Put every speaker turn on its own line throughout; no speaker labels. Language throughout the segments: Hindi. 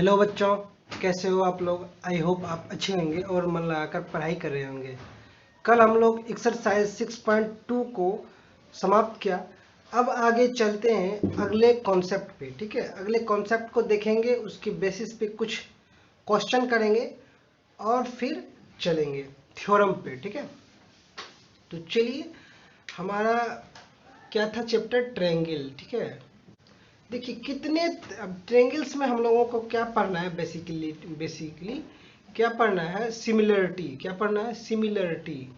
हेलो बच्चों, कैसे हो आप लोग। आई होप आप अच्छे होंगे और मन लगाकर पढ़ाई कर रहे होंगे। कल हम लोग एक्सरसाइज 6.2 को समाप्त किया। अब आगे चलते हैं अगले कॉन्सेप्ट पे। ठीक है, अगले कॉन्सेप्ट को देखेंगे, उसके बेसिस पे कुछ क्वेश्चन करेंगे और फिर चलेंगे थ्योरम पे। ठीक है, तो चलिए, हमारा क्या था चैप्टर ट्रायंगल। ठीक है, देखिए कितने अब ट्रेंगल्स में हम लोगों को क्या पढ़ना है। बेसिकली क्या पढ़ना है, सिमिलरिटी। क्या पढ़ना है, सिमिलरिटी।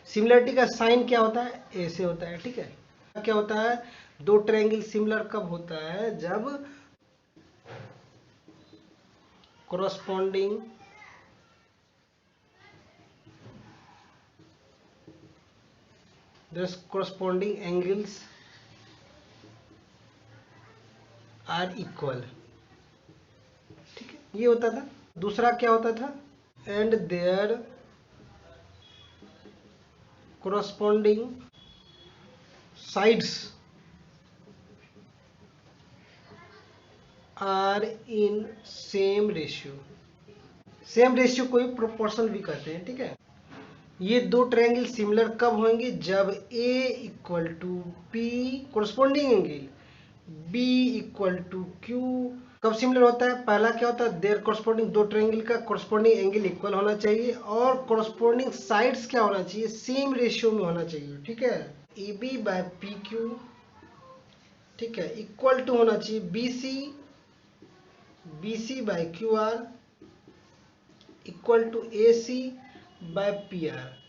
सिमिलरिटी का साइन क्या होता है, ऐसे होता है। ठीक है, क्या होता है, दो ट्रायंगल सिमिलर कब होता है, जब कोरस्पॉन्डिंग एंगल्स आर इक्वल। ठीक है, ये होता था। दूसरा क्या होता था, and their corresponding sides are in same ratio. Same ratio को ही प्रोपोर्शनल भी कहते हैं। ठीक है, ये दो ट्रायंगल सिमिलर कब होंगे, जब A equal to P corresponding angle B equal to Q. कब सिमिलर होता है, पहला क्या होता है, देयर कोरस्पॉन्डिंग, दो ट्रायंगल का कोरस्पॉन्डिंग एंगल इक्वल होना चाहिए और कोरस्पॉन्डिंग साइड्स क्या होना चाहिए, सेम रेशियो में होना चाहिए। ठीक है, A B by P Q, ठीक है, इक्वल टू होना चाहिए B C by Q R, equal to A C by P R.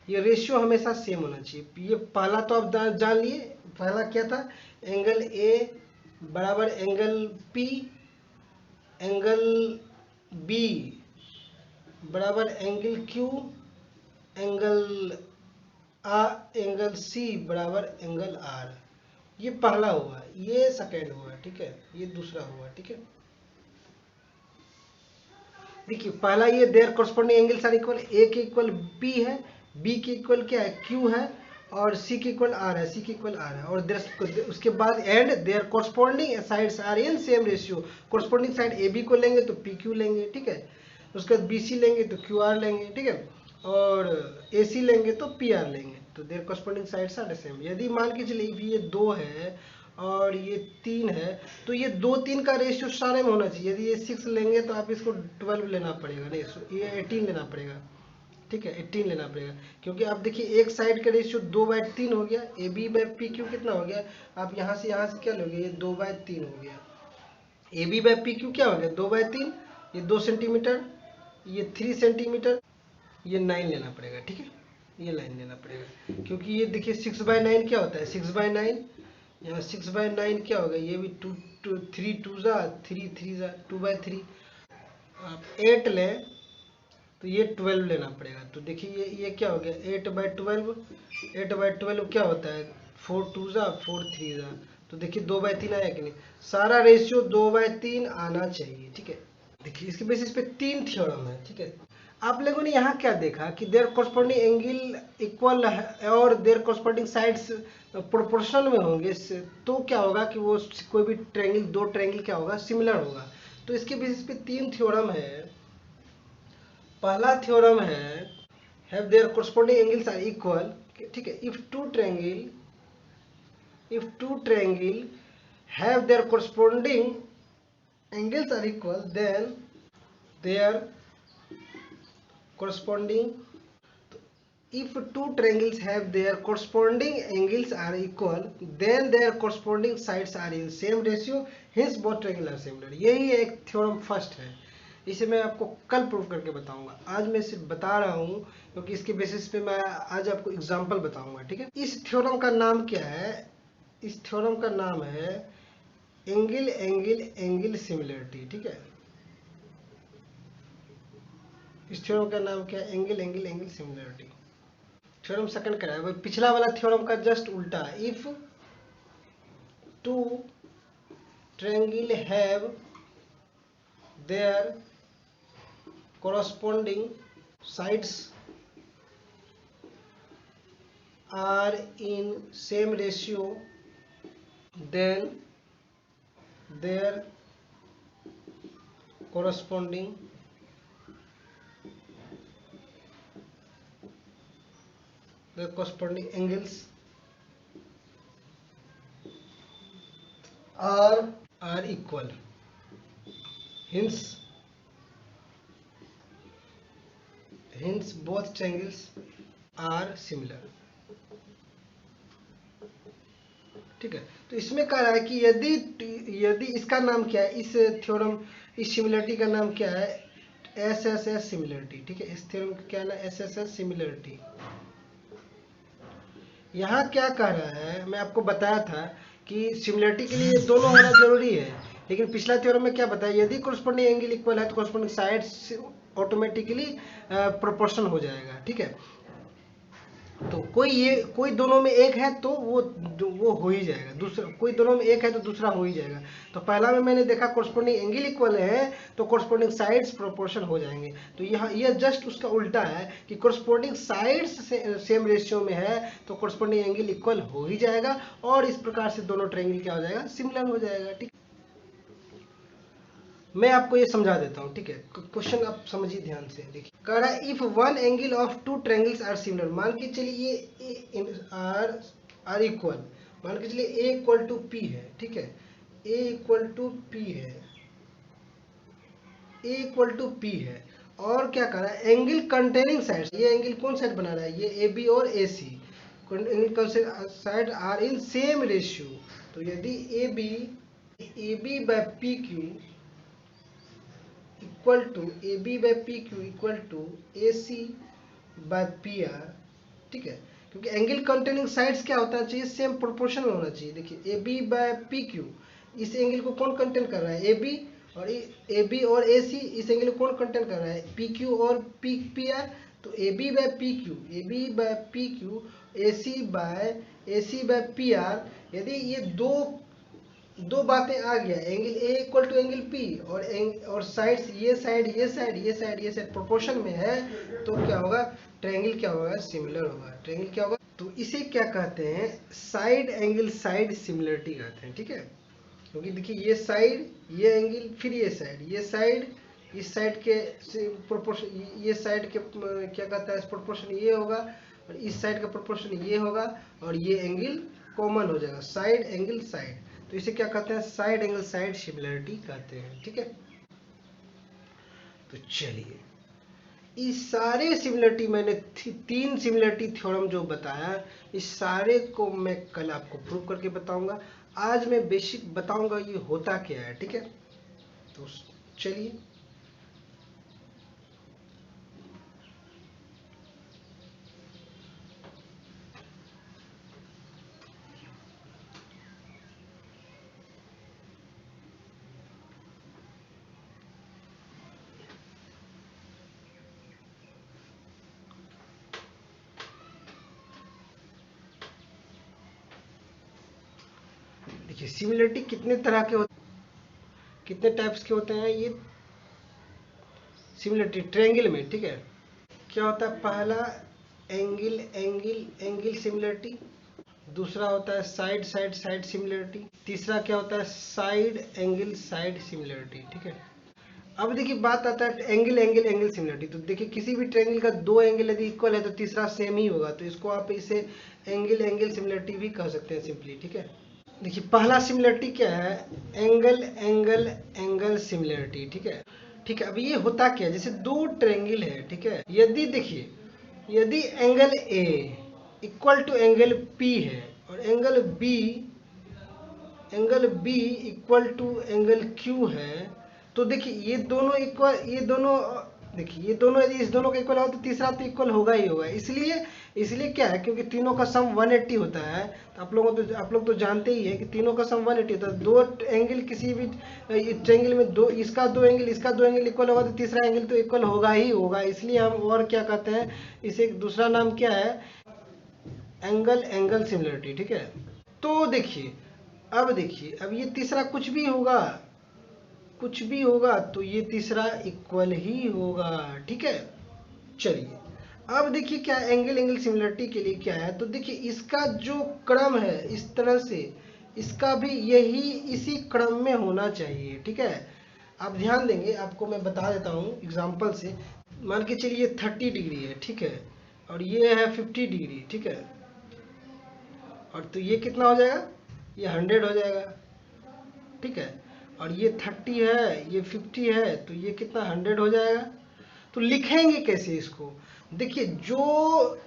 ये रेशियो हमेशा सेम होना चाहिए। ये पहला तो आप जान लिए, पहला क्या था, एंगल ए बराबर एंगल पी, एंगल बी बराबर एंगल क्यू, एंगल सी बराबर एंगल आर। ये पहला हुआ, ये सेकेंड हुआ। ठीक है, ये दूसरा हुआ। ठीक है, देखिए पहला ये their corresponding angles are equal, A के इक्वल बी है, बी के इक्वल क्या है, क्यू है, और सी के इक्वल आर है, सी के इक्वल आर है। और उसके बाद and their corresponding sides are in same ratio. Corresponding side A B को लेंगे तो पी क्यू लेंगे। ठीक है, उसके बाद बी सी लेंगे तो क्यू आर लेंगे। ठीक है, और ए सी लेंगे तो पी आर लेंगे। तो their corresponding sides are same. यदि मान के चलिए ये 2 है और ये 3 है, तो ये 2 3 का रेशियो सारे में होना चाहिए। यदि ये 6 लेंगे तो आप इसको 12 लेना पड़ेगा, नहीं ये 18 लेना पड़ेगा। ठीक है, 18 लेना पड़ेगा, क्योंकि आप देखिए एक साइड का रेशियो 2/3 हो गया। A B by P Q कितना हो गया, आप यहाँ से क्या लोगे, ये 2/3 हो गया। A B by P Q क्या हो गया, 2/3, ये 2 सेंटीमीटर, ये 3 सेंटीमीटर, ये 9 लेना पड़ेगा। ठीक है, ये लाइन लेना पड़ेगा, क्योंकि ये देखिए 6/9 क्या होता है, 6/9, यहाँ 6/9 क्या होगा, ये भी 2 3 आप 8 लें तो ये 12 लेना पड़ेगा। तो देखिए ये क्या हो गया, 8/12, 8/12 क्या होता है, 4 2 4 3। तो देखिए 2/3 आया कि नहीं, सारा रेशियो 2/3 आना चाहिए। ठीक है, देखिए इसके बेसिस पे 3 थ्योरम है। ठीक है, आप लोगों ने यहाँ क्या देखा कि देयर कोरस्पॉन्डिंग एंगल इक्वल है और देयर कोरस्पॉन्डिंग साइड्स प्रोपोर्शनल में होंगे, तो क्या होगा कि वो कोई भी ट्रायंगल, दो ट्रायंगल क्या होगा, सिमिलर होगा। तो इसके बेसिस पे 3 थ्योरम है। पहला थ्योरम है, have their corresponding angles are equal. ठीक है, if two triangle have their corresponding angles are equal, then their corresponding if two triangles have their corresponding angles are equal, then their corresponding sides are in same ratio, hence both triangles are similar। यही एक थ्योरम फर्स्ट है, इसे मैं आपको कल प्रूव करके बताऊंगा। आज मैं सिर्फ बता रहा हूँ क्योंकि इसके बेसिस पे मैं आज आपको एग्जांपल बताऊंगा। ठीक है, इस थ्योरम का नाम क्या है, इस थ्योरम का नाम है एंगल एंगल एंगल सिमिलरिटी। ठीक है, इस थ्योरम का नाम क्या है, angle angle angle similarity. Theorem second का है, पिछला वाला थ्योरम का जस्ट उल्टा। If two triangle have their corresponding sides are in same ratio, then their corresponding angles are equal, hence both triangles are similar। ठीक है, तो इसमें कह रहा है कि यदि इसका नाम क्या है, इस थ्योरम, इस सिमिलरिटी का नाम क्या है, एसएसएस सिमिलरिटी। ठीक है, इस थ्योरम का क्या नाम, एसएसएस सिमिलरिटी। यहाँ क्या कह रहा है, मैं आपको बताया था कि सिमिलरिटी के लिए दोनों होना जरूरी है, लेकिन पिछला थ्योरम में क्या बताया, यदि कोरस्पोंडिंग एंगल इक्वल है तो कोरस्पोंडिंग साइड्स ऑटोमेटिकली प्रोपोर्शन हो जाएगा। ठीक है, तो कोई दोनों में एक है तो वो हो ही जाएगा, दूसरा कोई दोनों में एक है तो दूसरा हो ही जाएगा। तो पहला में मैंने देखा कोरस्पोंडिंग एंगल इक्वल है तो कोरस्पोंडिंग साइड्स प्रोपोर्शन हो जाएंगे। तो यह जस्ट उसका उल्टा है कि कोरस्पोंडिंग साइड्स सेम रेशियो में है तो कोरस्पोंडिंग एंगल इक्वल हो ही जाएगा, और इस प्रकार से दोनों ट्रायंगल क्या हो जाएगा, सिमिलर हो जाएगा। ठीक, मैं आपको ये समझा देता हूँ। ठीक है, क्वेश्चन आप समझिए ध्यान से, देखिए कह रहा है if one angle of two triangles are similar, मान के चलिए ये आर इक्वल, मान के चलिए ए इक्वल टू पी है। ठीक है, ए इक्वल टू पी है, ए इक्वल टू पी है, और क्या कर रहा है, एंगल कंटेनिंग साइड्स, ये एंगल कौन साइड बना रहा है, ये ए बी और A C, angle side are in same ratio. तो यदि A B by P Q equal to A B by P Q equal to A C by P R. ठीक है, क्योंकि एंगल कंटेनिंग साइड्स क्या होता चाहिए, सेम प्रोपोर्शन होना चाहिए। देखिए A B by P Q, इस एंगल को कौन कंटेन कर रहा है, ए बी, और ए बी और ए सी इस एंगल को कौन कंटेन कर रहा है, पी क्यू और पी आर। तो A B by P Q, A B by P Q, A C by P R, यदि ये दो बातें आ गया, angle A equal to angle P, और साइड्स ये साइड प्रोपोर्शन में है, तो क्या होगा, ट्रायंगल क्या होगा, सिमिलर होगा। ट्रायंगल क्या होगा, तो इसे क्या कहते हैं, साइड एंगल साइड सिमिलरिटी कहते हैं। ठीक है, क्योंकि देखिए ये साइड, ये एंगल, फिर ये साइड, इस साइड के प्रोपोर्शन, ये साइड के क्या कहता है, प्रोपोर्शन ये होगा, और इस साइड का प्रोपोर्शन ये होगा, और ये एंगल कॉमन हो जाएगा, साइड एंगल साइड। तो इसे क्या कहते हैं, साइड एंगल साइड सिमिलरिटी कहते हैं। ठीक है, तो चलिए इस सारे सिमिलरिटी, मैंने 3 सिमिलरिटी थ्योरम जो बताया, इस सारे को मैं कल आपको प्रूव करके बताऊंगा। आज मैं बेसिक बताऊंगा ये होता क्या है। ठीक है, तो चलिए देखिए सिमिलरिटी कितने तरह के होते, कितने टाइप्स के होते हैं ये सिमिलरिटी ट्रायंगल में। ठीक है, क्या होता है, पहला एंगल एंगल एंगल सिमिलरिटी, दूसरा होता है साइड साइड साइड सिमिलरिटी, तीसरा क्या होता है, साइड एंगल साइड सिमिलरिटी। ठीक है, अब देखिए बात आता है एंगल एंगल एंगल सिमिलरिटी। तो देखिए किसी भी ट्रायंगल का 2 एंगल यदि इक्वल है तो तीसरा सेम ही होगा, तो इसको आप इसे एंगल एंगल सिमिलरिटी भी कह सकते हैं सिंपली। ठीक है, देखिए पहला सिमिलरिटी क्या है, एंगल एंगल एंगल सिमिलरिटी। ठीक है, ठीक है, अब ये होता क्या है, जैसे 2 ट्रायंगल है। ठीक है, यदि देखिए, यदि angle A equal to angle P है, और angle B equal to angle Q है, तो देखिए ये दोनों इक्वल, ये दोनों, देखिए ये दोनों यदि इस दोनों का इक्वल हो तो तीसरा तो इक्वल होगा ही होगा। इसलिए क्या है, क्योंकि तीनों का सम 180 होता है, तो आप लोग तो जानते ही है कि तीनों का सम 180 होता है। 2 एंगल किसी भी ट्रायंगल में, इसका 2 एंगल इक्वल होगा तो तीसरा एंगल तो इक्वल होगा ही होगा। इसलिए हम और क्या कहते हैं, इसे दूसरा नाम क्या है, एंगल एंगल सिमिलरिटी। ठीक है, तो देखिए अब ये तीसरा कुछ भी होगा तो ये तीसरा इक्वल ही होगा। ठीक है, चलिए अब देखिए क्या एंगल एंगल सिमिलरिटी के लिए क्या है, तो देखिए इसका जो क्रम है, इस तरह से इसका भी इसी क्रम में होना चाहिए। ठीक है, आप ध्यान देंगे, आपको मैं बता देता हूँ एग्जांपल से। मान के चलिए 30 डिग्री है, ठीक है, और ये है 50 डिग्री, ठीक है, और तो ये कितना हो जाएगा, ये 100 हो जाएगा, ठीक है, और ये 30 है, ये 50 है, तो ये कितना 100 हो जाएगा। तो लिखेंगे कैसे इसको, देखिए जो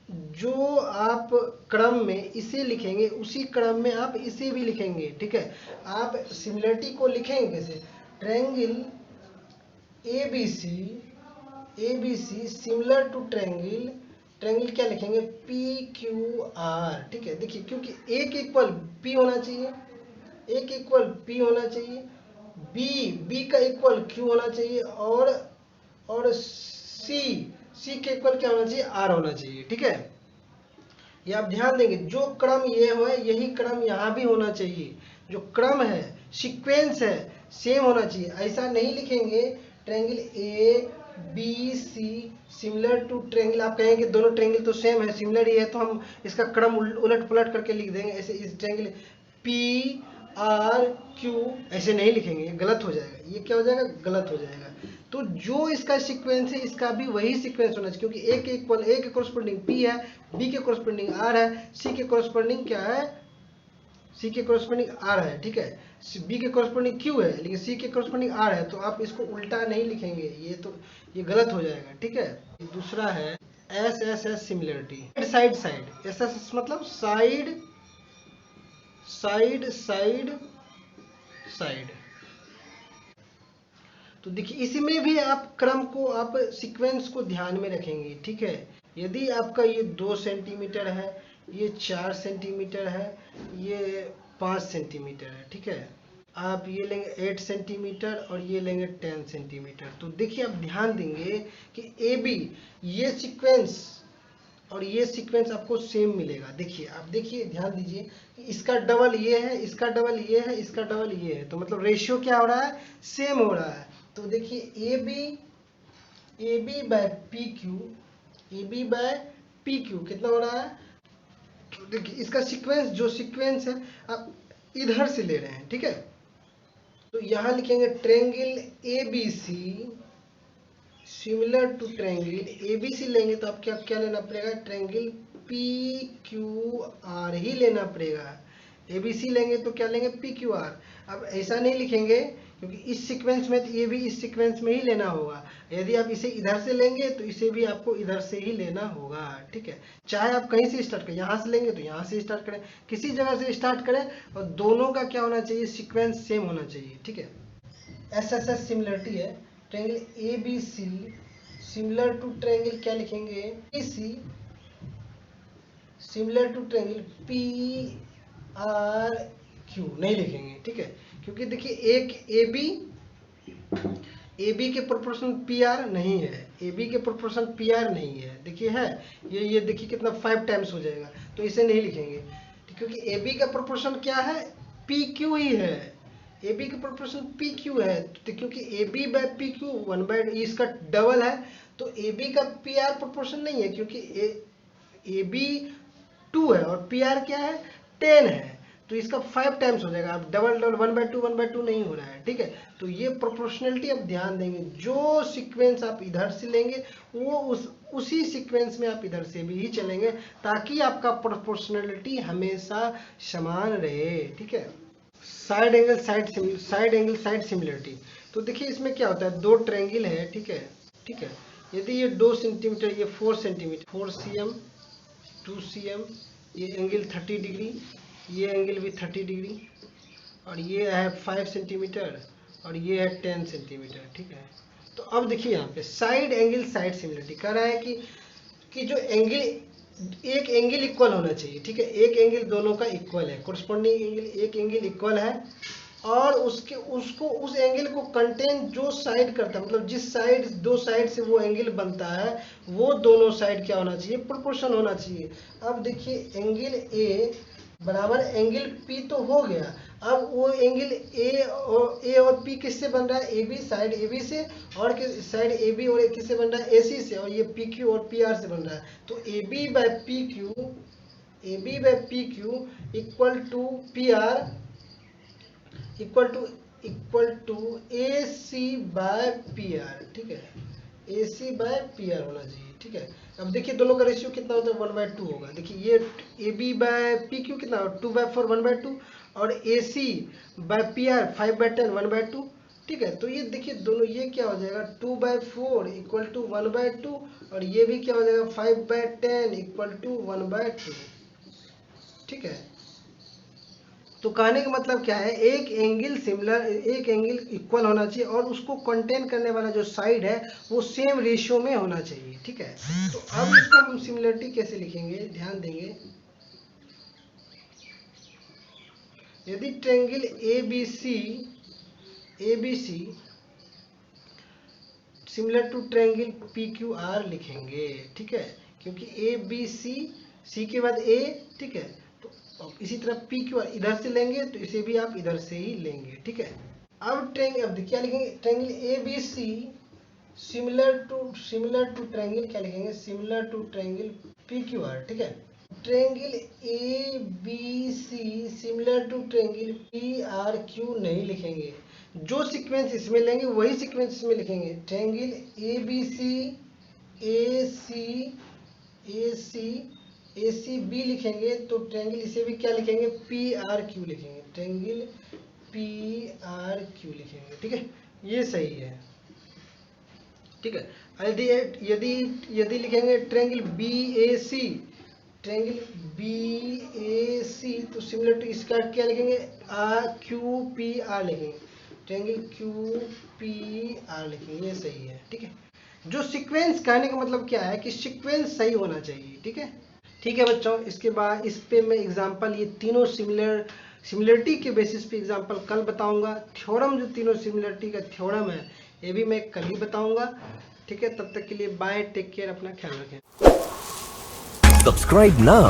जो आप क्रम में इसे लिखेंगे उसी क्रम में आप इसे भी लिखेंगे, ठीक है। आप सिमिलरिटी को लिखेंगे कैसे, triangle ABC similar to triangle क्या लिखेंगे, PQR, ठीक है। देखिए क्योंकि एक इक्वल P होना चाहिए, एक इक्वल P होना चाहिए, B का इक्वल Q होना चाहिए, और C के इक्वल क्या होना चाहिए, R होना चाहिए, ठीक है। ये आप ध्यान देंगे, जो क्रम ये हो यही क्रम यहाँ भी होना चाहिए, जो क्रम है सीक्वेंस है सेम होना चाहिए। ऐसा नहीं लिखेंगे triangle ABC similar to triangle, आप कहेंगे दोनों ट्रायंगल तो सेम है, सिमिलर ही है, तो हम इसका क्रम उलट पुलट करके लिख देंगे ऐसे, इस ट्रायंगल PRQ ऐसे नहीं लिखेंगे, ये गलत हो जाएगा, ये क्या हो जाएगा, गलत हो जाएगा। तो जो इसका सीक्वेंस है इसका भी वही सीक्वेंस होना चाहिए, क्योंकि ए के इक्वल ए के कोरस्पोंडिंग P है, B के कोरस्पोंडिंग R है, C के कोरस्पोंडिंग क्या है, C के कोरस्पोंडिंग R है, ठीक है, B के कोरस्पोंडिंग Q है, लेकिन C के कोरस्पोंडिंग R है, तो आप इसको उल्टा नहीं लिखेंगे, ये गलत हो जाएगा, ठीक है। दूसरा है SSS similarity, side side, SSS मतलब साइड साइड साइड साइड। तो देखिए इसमें भी आप क्रम को, आप सीक्वेंस को ध्यान में रखेंगे, ठीक है। यदि आपका ये 2 सेंटीमीटर है, ये 4 सेंटीमीटर है, ये 5 सेंटीमीटर है, ठीक है, आप ये लेंगे 8 सेंटीमीटर और ये लेंगे 10 सेंटीमीटर, तो देखिए आप ध्यान देंगे कि AB ये सीक्वेंस और ये सीक्वेंस आपको सेम मिलेगा। देखिए आप देखिए ध्यान दीजिए कि इसका डबल ये है, इसका डबल ये है, इसका डबल ये है, तो मतलब रेशियो क्या हो रहा है, सेम हो रहा है। तो देखिए AB बाय PQ कितना हो रहा है, तो देखिए इसका सीक्वेंस, जो सीक्वेंस है आप इधर से ले रहे हैं, ठीक है। तो यहाँ लिखेंगे triangle ABC similar to triangle ABC लेंगे तो आप क्या लेना पड़ेगा, ट्रायंगल PQR ही लेना पड़ेगा। ABC लेंगे तो क्या लेंगे, PQR। अब ऐसा नहीं लिखेंगे क्योंकि इस सीक्वेंस में तो ये भी इस सीक्वेंस में ही लेना होगा, यदि आप इसे इधर से लेंगे तो इसे भी आपको इधर से ही लेना होगा, ठीक है। चाहे आप कहीं से स्टार्ट करें, यहाँ से लेंगे तो यहाँ से स्टार्ट करें, किसी जगह से स्टार्ट करें, और दोनों का क्या होना चाहिए, सीक्वेंस सेम होना चाहिए, ठीक है। SSS सिमिलरिटी है, triangle ABC similar to triangle क्या लिखेंगे, AC similar to triangle PRQ नहीं लिखेंगे, ठीक है, क्योंकि देखिए एक AB के प्रोपोर्शन PR नहीं है, AB के प्रोपोर्शन PR नहीं है, देखिए है ये देखिए कितना 5 टाइम्स हो जाएगा, तो इसे नहीं लिखेंगे, क्योंकि AB का प्रोपोर्शन क्या है, PQ ही है, AB का प्रोपोर्शन PQ है, तो क्योंकि AB बाय PQ 1/, इसका डबल है, तो AB का PR प्रोपोर्शन नहीं है, क्योंकि AB 2 है और PR क्या है, 10 है, तो इसका 5 टाइम्स हो जाएगा। अब डबल 1/2 नहीं हो रहा है, ठीक है। तो ये प्रोपोर्शनलिटी आप ध्यान देंगे, जो सीक्वेंस आप इधर से लेंगे वो उसी सीक्वेंस में आप इधर से भी ही चलेंगे, ताकि आपका प्रोपोर्शनलिटी हमेशा समान रहे, ठीक है। साइड एंगल साइड सिमिलरिटी, तो देखिए इसमें क्या होता है, 2 ट्रायंगल है, ठीक है, यदि ये 2 सेंटीमीटर, ये 4 सेंटीमीटर, 4 cm 2 cm, ये एंगल 30 डिग्री, ये एंगल भी 30 डिग्री, और ये है 5 सेंटीमीटर और ये है 10 सेंटीमीटर, ठीक है। तो अब देखिए यहाँ पे साइड एंगल साइड सिमिलरिटी कह रहा है कि जो एंगल, एक एंगल इक्वल होना चाहिए, ठीक है, एक एंगल दोनों का इक्वल है, कोरस्पोंडिंग एंगल एक एंगल इक्वल है, और उसको उस एंगल को कंटेन जो साइड करता है, मतलब जिस साइड, 2 साइड से वो एंगल बनता है, वो दोनों साइड क्या होना चाहिए, प्रोपोर्शन होना चाहिए। अब देखिए एंगल A बराबर एंगल P तो हो गया, अब वो एंगल A और P किससे बन रहा है, AB साइड AB से, और साइड AB और किससे बन रहा है, AC से, और ये PQ और PR से बन रहा है, तो AB by PQ equal to PR equal to equal to AC/PR, ठीक है, AC/PR होना चाहिए, ठीक है। अब देखिए दोनों का रेशियो कितना होता है, 1/2 होगा। देखिए ये AB/PQ कितना होगा, 2/4 1/2, और AC/PR 5/10 1/2, ठीक है। तो ये देखिए दोनों, ये क्या हो जाएगा 2/4 इक्वल टू 1/2, और ये भी क्या हो जाएगा 5/10 इक्वल टू 1/2, ठीक है। तो कहने का मतलब क्या है, एक एंगल सिमिलर, एक एंगल इक्वल होना चाहिए और उसको कंटेन करने वाला जो साइड है वो सेम रेशियो में होना चाहिए, ठीक है। तो अब इसको हम सिमिलरिटी कैसे लिखेंगे, ध्यान देंगे। यदि triangle ABC similar to triangle PQR लिखेंगे, ठीक है, क्योंकि ABC के बाद A, ठीक है। तो इसी तरह PQR इधर से लेंगे तो इसे भी आप इधर से ही लेंगे, ठीक है। अब क्या लिखेंगे, triangle ABC similar to triangle क्या लिखेंगे, सिमिलर टू ट्रायंगल PQR, ठीक है। Triangle ABC similar to triangle PRQ नहीं लिखेंगे, जो सीक्वेंस इसमें लेंगे वही सीक्वेंस इसमें लिखेंगे। ट्रायंगल ACB लिखेंगे तो ट्रायंगल इसे भी क्या लिखेंगे, PRQ लिखेंगे, ट्रायंगल PRQ लिखेंगे, ठीक है। ये सही है, ठीक है। यदि लिखेंगे ट्रायंगल BAC तो सिमिलर टू इसका क्या लिखेंगे, QPR लिखेंगे, ट्रायंगल QPR लिखेंगे, ये सही है, ठीक है। जो सीक्वेंस, कहने का मतलब क्या है कि सीक्वेंस सही होना चाहिए, ठीक है। ठीक है बच्चों, इसके बाद इस पे मैं एग्जांपल, ये तीनों सिमिलरिटी के बेसिस पे एग्जांपल कल बताऊंगा। थ्योरम, जो तीनों सिमिलरिटी का थ्योरम है ये भी मैं कल ही बताऊंगा, ठीक है। तब तक के लिए बाय, टेक केयर, अपना ख्याल रखें।
Subscribe now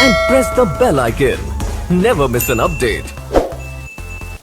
and press the bell icon. Never miss an update.